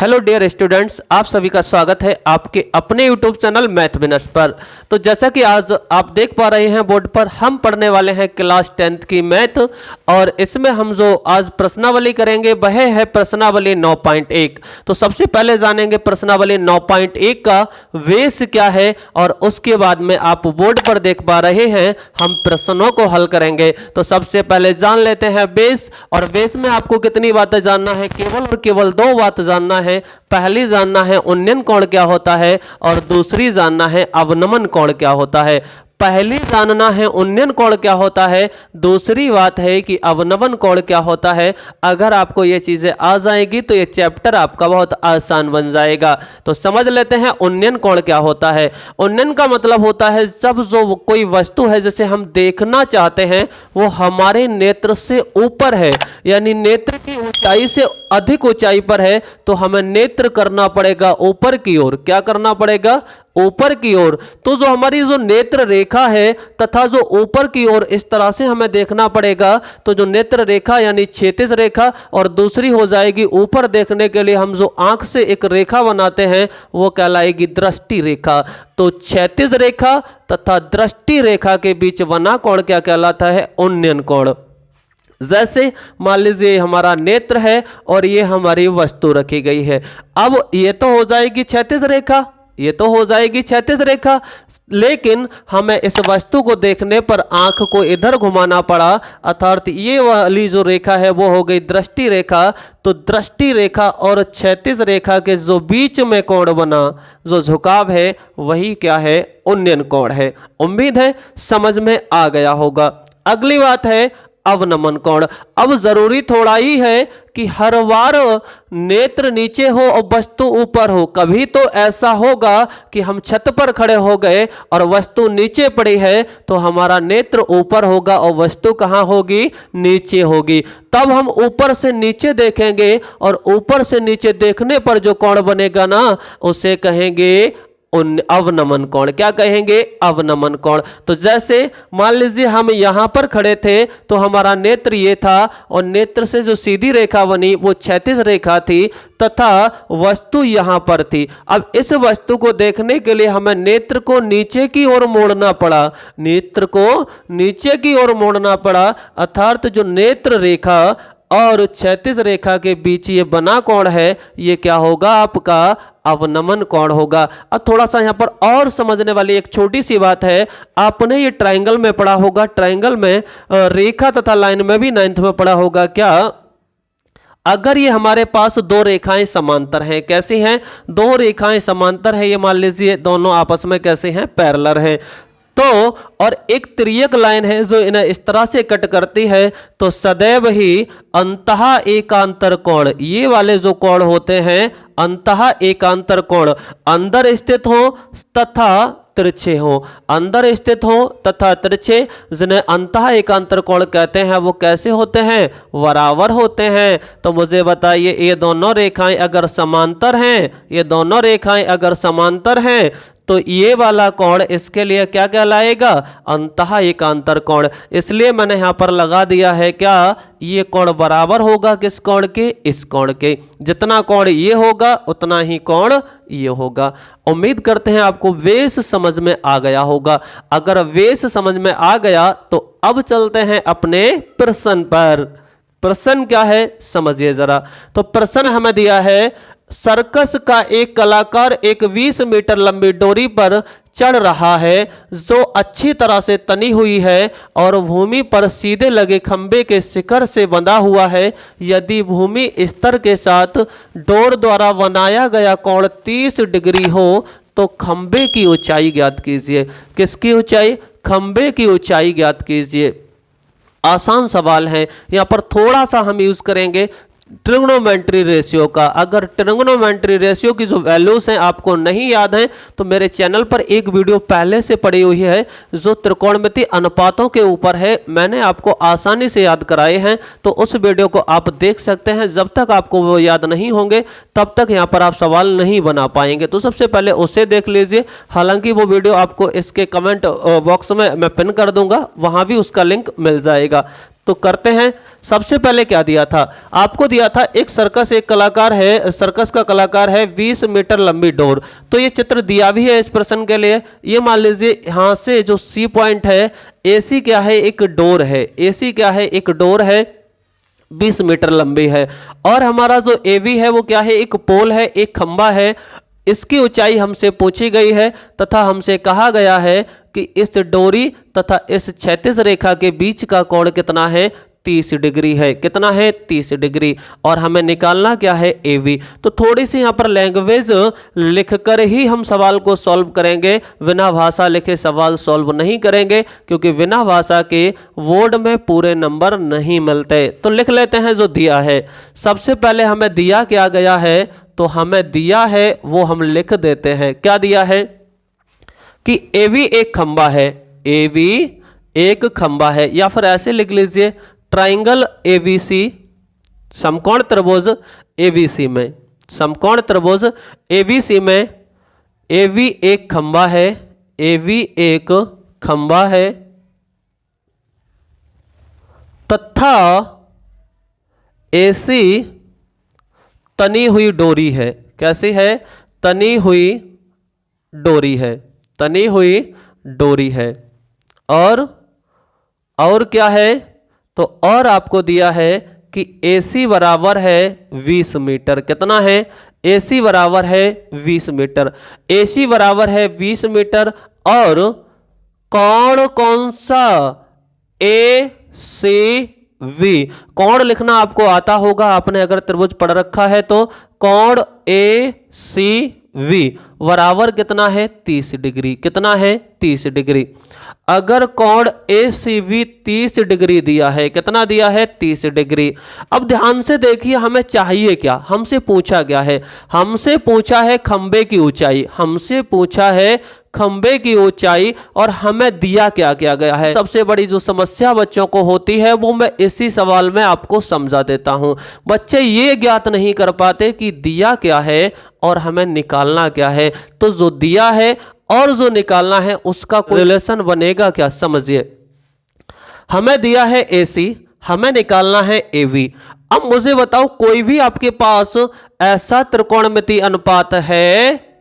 Hello dear students, आप सभी का स्वागत है आपके अपने यूट्यूब चैनल मैथ विनर्स पर। तो जैसा कि आज आप देख पा रहे हैं बोर्ड पर, हम पढ़ने वाले हैं क्लास 10th की मैथ। और इसमें हम जो आज प्रश्नावली करेंगे वह है प्रश्नावली 9.1। तो सबसे पहले जानेंगे प्रश्नावली 9.1 का वेस क्या है, और उसके बाद में आप बोर्ड पर देख पा रहे हैं हम प्रश्नों को हल करेंगे। तो सबसे पहले जान लेते हैं बेस। और बेस में आपको कितनी बातें जानना है? केवल और केवल दो बात जानना है। पहली जानना है उन्नयन कोण क्या होता है, और दूसरी जानना है अवनमन कोण क्या होता है। पहली जानना है उन्नयन कोण क्या होता है, दूसरी बात है कि अवनमन कोण क्या होता है। अगर आपको ये चीजें आ जाएगी तो ये चैप्टर आपका बहुत आसान बन जाएगा। तो समझ लेते हैं उन्नयन कोण क्या होता है। उन्नयन का मतलब होता है जब जो कोई वस्तु है जिसे हम देखना चाहते हैं वो हमारे नेत्र से ऊपर है, यानी नेत्र की ऊंचाई से अधिक ऊंचाई पर है, तो हमें नेत्र करना पड़ेगा ऊपर की ओर। क्या करना पड़ेगा? ऊपर की ओर। तो जो हमारी जो नेत्र रेखा है तथा जो ऊपर की ओर इस तरह से हमें देखना पड़ेगा। तो जो नेत्र रेखा यानी क्षैतिज रेखा, और दूसरी हो जाएगी ऊपर देखने के लिए हम जो आंख से एक रेखा बनाते हैं वो कहलाएगी दृष्टि रेखा। तो क्षैतिज रेखा तथा दृष्टि रेखा के बीच बना कोण क्या कहलाता है? उन्नयन कोण। जैसे मान लीजिए हमारा नेत्र है और ये हमारी वस्तु रखी गई है। अब ये तो हो जाएगी क्षैतिज रेखा, ये तो हो जाएगी क्षैतिज रेखा, लेकिन हमें इस वस्तु को देखने पर आंख को इधर घुमाना पड़ा, अर्थात ये वाली जो रेखा है वो हो गई दृष्टि रेखा। तो दृष्टि रेखा और क्षैतिज रेखा के जो बीच में कोण बना, जो झुकाव है, वही क्या है? उन्नयन कोण है। उम्मीद है समझ में आ गया होगा। अगली बात है अवनमन कोण। अब जरूरी थोड़ा ही है कि हर बार नेत्र नीचे हो और वस्तु ऊपर हो। कभी तो ऐसा होगा कि हम छत पर खड़े हो गए और वस्तु नीचे पड़ी है, तो हमारा नेत्र ऊपर होगा और वस्तु कहां होगी? नीचे होगी। तब हम ऊपर से नीचे देखेंगे, और ऊपर से नीचे देखने पर जो कोण बनेगा ना, उसे कहेंगे अवनमन कोण। क्या कहेंगे? अवनमन कोण। तो जैसे मान लीजिए हम यहां पर खड़े थे तो हमारा नेत्र ये था, और नेत्र से जो सीधी रेखा बनी वो क्षैतिज रेखा थी, तथा वस्तु यहां पर थी। अब इस वस्तु को देखने के लिए हमें नेत्र को नीचे की ओर मोड़ना पड़ा, नेत्र को नीचे की ओर मोड़ना पड़ा, अर्थात जो नेत्र रेखा और क्षैतिज रेखा के बीच ये बना कोण है, ये क्या होगा? आपका अवनमन कोण होगा। अब थोड़ा सा यहां पर और समझने वाली एक छोटी सी बात है। आपने ये ट्रायंगल में पढ़ा होगा, ट्रायंगल में रेखा तथा लाइन में भी 9th में पढ़ा होगा। क्या? अगर ये हमारे पास दो रेखाएं समांतर हैं, कैसी हैं? दो रेखाएं समांतर हैं, ये मान लीजिए दोनों आपस में कैसे हैं? पैरेलल हैं। तो और एक तिर्यक लाइन है जो इन्हें इस तरह से कट करती है, तो सदैव ही अंतः एकांतर कोण, ये वाले जो कोण होते हैं अंतः एकांतर कोण, अंदर स्थित हो तथा तिरछे हो, अंदर स्थित हो तथा तिरछे, जिन्हें अंतः एकांतर कोण कहते हैं, वो कैसे होते हैं? बराबर होते हैं। तो मुझे बताइए, ये दोनों रेखाएं अगर समांतर हैं, ये दोनों रेखाएं अगर समांतर हैं, तो ये वाला कोण इसके लिए क्या कहलाएगा? अंतः एकांतर कोण। इसलिए मैंने यहां पर लगा दिया है क्या? ये कोण बराबर होगा किस कोण के? इस कोण के। जितना कोण ये होगा उतना ही कोण ये होगा। उम्मीद करते हैं आपको बेस समझ में आ गया होगा। अगर बेस समझ में आ गया तो अब चलते हैं अपने प्रश्न पर। प्रश्न क्या है समझिए जरा। तो प्रश्न हमें दिया है, सर्कस का एक कलाकार एक 20 मीटर लंबी डोरी पर चढ़ रहा है जो अच्छी तरह से तनी हुई है और भूमि पर सीधे लगे खंबे के शिखर से बंधा हुआ है। यदि भूमि स्तर के साथ डोर द्वारा बनाया गया कोण 30 डिग्री हो तो खंबे की ऊंचाई ज्ञात कीजिए। किसकी ऊंचाई? खंबे की ऊंचाई ज्ञात कीजिए। आसान सवाल है। यहां पर थोड़ा सा हम यूज करेंगे ट्रिग्नोमेट्री रेशियो का। अगर ट्रिग्नोमेट्री रेशियो की जो वैल्यूज हैं आपको नहीं याद हैं तो मेरे चैनल पर एक वीडियो पहले से पड़ी हुई है जो त्रिकोणमिति अनुपातों के ऊपर है, मैंने आपको आसानी से याद कराए हैं, तो उस वीडियो को आप देख सकते हैं। जब तक आपको वो याद नहीं होंगे तब तक यहाँ पर आप सवाल नहीं बना पाएंगे। तो सबसे पहले उसे देख लीजिए। हालांकि वो वीडियो आपको इसके कमेंट बॉक्स में मैं पिन कर दूंगा, वहां भी उसका लिंक मिल जाएगा। तो तो करते हैं। सबसे पहले क्या दिया था आपको, दिया था एक सर्कस, एक कलाकार है, सर्कस का कलाकार है, 20 मीटर लंबी डोर। तो ये चित्र दिया भी है इस प्रश्न के लिए। ये मान लीजिए यहाँ से जो सी पॉइंट है, एसी क्या है, एक डोर है, एसी क्या है, एक डोर है, 20 मीटर लंबी है। और हमारा जो एवी है वो क्या है, एक पोल है, एक खंबा है। इसकी ऊंचाई हमसे पूछी गई है तथा हमसे कहा गया है कि इस डोरी तथा इस क्षैतिज रेखा के बीच का कोण कितना है, 30 डिग्री है। कितना है, 30 डिग्री। और हमें निकालना क्या है, एवी। तो थोड़ी सी यहाँ पर लैंग्वेज लिखकर ही हम सवाल को सॉल्व करेंगे, बिना भाषा लिखे सवाल सॉल्व नहीं करेंगे, क्योंकि बिना भाषा के बोर्ड में पूरे नंबर नहीं मिलते। तो लिख लेते हैं जो दिया है। सबसे पहले हमें दिया क्या गया है, तो हमें दिया है वो हम लिख देते हैं। क्या दिया है कि एवी एक खंबा है, एवी एक खंबा है, या फिर ऐसे लिख लीजिए ट्राइंगल एबीसी, समकोण त्रिभुज एबीसी में, समकोण त्रिभुज एबीसी में एवी एक खंबा है, एवी एक खंबा है तथा एसी तनी हुई डोरी है। कैसी है, तनी हुई डोरी है, तनी हुई डोरी है। और क्या है, तो और आपको दिया है कि AC बराबर है 20 मीटर। कितना है, AC बराबर है 20 मीटर, AC बराबर है 20 मीटर। और कोण कौन सा, ACV। कोण लिखना आपको आता होगा, आपने अगर त्रिभुज पढ़ रखा है तो। कोण ACV बराबर कितना है, 30 डिग्री। कितना है, 30 डिग्री। अगर कोण ACV 30 डिग्री दिया है, कितना दिया है, 30 डिग्री। अब ध्यान से देखिए, हमें चाहिए क्या, हमसे पूछा गया है, हमसे पूछा है खंबे की ऊंचाई, हमसे पूछा है खंबे की ऊंचाई, और हमें दिया क्या क्या गया है। सबसे बड़ी जो समस्या बच्चों को होती है वो मैं इसी सवाल में आपको समझा देता हूं। बच्चे ये ज्ञात नहीं कर पाते कि दिया क्या है और हमें निकालना क्या है। तो जो दिया है और जो निकालना है उसका कोई रिलेशन बनेगा क्या, समझिए। हमें दिया है AC, हमें निकालना है AV। अब मुझे बताओ, कोई भी आपके पास ऐसा त्रिकोणमितीय अनुपात है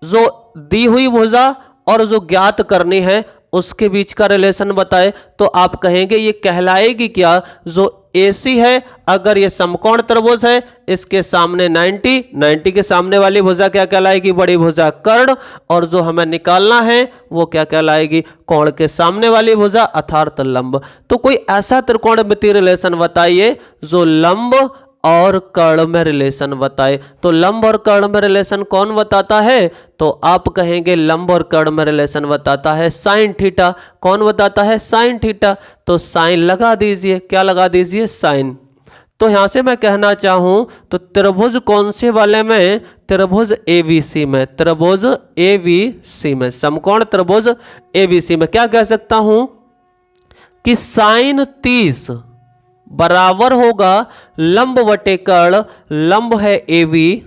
जो दी हुई भुजा और जो ज्ञात करनी है उसके बीच का रिलेशन बताए, तो आप कहेंगे ये कहलाएगी क्या, जो AC है, अगर ये समकोण त्रिभुज है, इसके सामने 90 के सामने वाली भुजा क्या कहलाएगी, बड़ी भुजा कर्ण। और जो हमें निकालना है वो क्या कहलाएगी, कोण के सामने वाली भुजा अर्थात लंब। तो कोई ऐसा त्रिकोणमितीय रिलेशन बताइए जो लंब और कर्ण में रिलेशन बताए। तो लंब और कर्ण में रिलेशन कौन बताता है, तो आप कहेंगे लंब और कर्ण में रिलेशन बताता है साइन थीटा। कौन बताता है, साइन थीटा। तो साइन लगा दीजिए, क्या लगा दीजिए, साइन। तो यहां से मैं कहना चाहूं तो त्रिभुज कौन से वाले में, त्रिभुज ABC में, त्रिभुज ABC में, समकोण त्रिभुज ABC में क्या कह सकता हूं कि साइन 30 बराबर होगा लंब वटे कर्ण। लंब है AB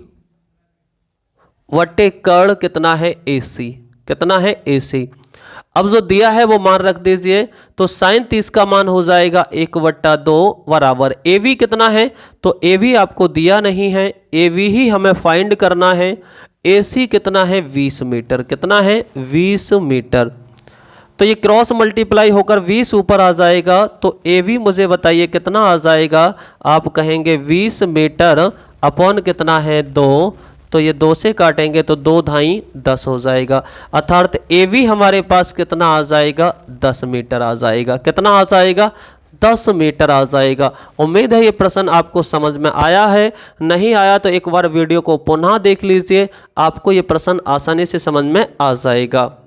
वटे कर्ण कितना है, AC। कितना है, AC। अब जो दिया है वो मान रख दीजिए, तो साइन 30 का मान हो जाएगा 1/2 बराबर AB कितना है, तो AB आपको दिया नहीं है, AB ही हमें फाइंड करना है। AC कितना है, 20 मीटर। कितना है, 20 मीटर। तो ये क्रॉस मल्टीप्लाई होकर 20 ऊपर आ जाएगा, तो AB मुझे बताइए कितना आ जाएगा। आप कहेंगे 20 मीटर अपॉन कितना है, 2। तो ये 2 से काटेंगे तो 2 धाई 10 हो जाएगा, अर्थात AB हमारे पास कितना आ जाएगा, 10 मीटर आ जाएगा। कितना आ जाएगा, 10 मीटर आ जाएगा। उम्मीद है ये प्रश्न आपको समझ में आया है। नहीं आया तो एक बार वीडियो को पुनः देख लीजिए, आपको ये प्रश्न आसानी से समझ में आ जाएगा।